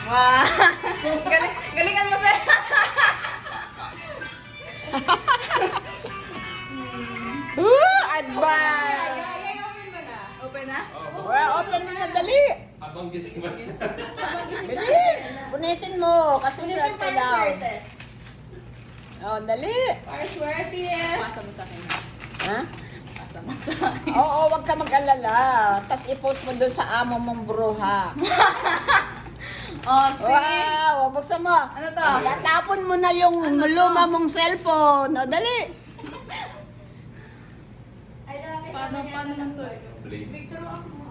Wow! Galingan mo, sir! Advance! Open na? Well, open mo na, dali! Abang gising ba? Bilis! Punitin mo, kasi swerte daw. Oh, dali! Para swerte. Pasa mo sa akin. Ha? Pasa mo sa akin. Oo, wag ka mag-alala. Tapos i-post mo doon sa amo mong bruha. Oh, see? Wow! Buksan mo. Ano to? Tatapon mo na yung luma mong cellphone. O, dali! Paano lang to? Blade. Victor, ako mo.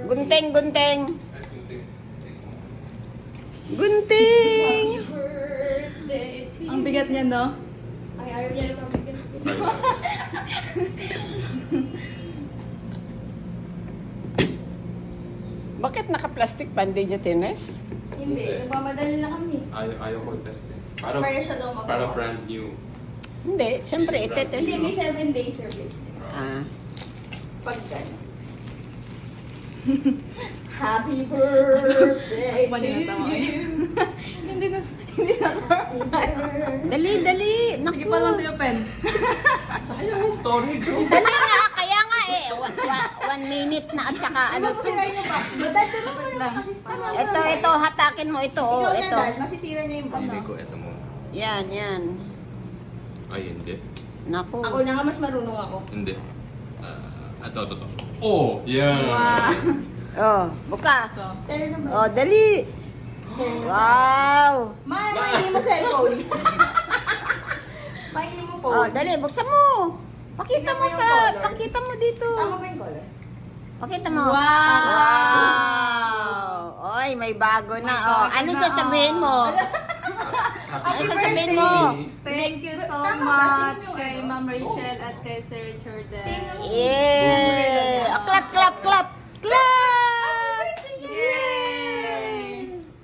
Gunting, gunting. Ay, kunting. Gunting! Birthday to Ang bigat niya, no? Ay, ayaw niya naman bigat. Bakit naka-plastic band niyo, Tines? Hindi, nagmamadali na kami. Ayaw ko test eh. Para siya daw mabawas. Para brand new. Hindi, siyempre, itetest Hindi, mo. may 7-day service. Ah. Pag gano'n. Happy birthday to you. Hindi na Dali, dali! Naku! Sige pa lang to yung pen. Sayang yung storage. Dali nga, kaya nga eh. 1 minute na at saka ano to. Sirain mo pa. Badal ko naman lang. Ito, hatakin mo ito. Oh, Ikaw na ito. dal, masisira niya yung Hindi banda. ko, eto mo. Yan, yan. Ay, hindi. Naku. Ako na nga mas marunong ako. Hindi. Ito. Oh, yeah. Oh, bukas. Pero naman. Oh, dali. Wow. Maingin mo cellphone. Maingin mo Oh, phone. dali, buksan mo. Pakita Tingnan mo mo yung sa, color. pakita mo dito. Tama ba yung color? Pakita mo. Wow. Wow. Oy, may bago na. Oh, ano sasabihin mo? Ano sasabihin mo? Thank you so Tama ba? much Sino yung kay ano? Ma'am Rachel at kay Sir Jordan. Sino? Yeah.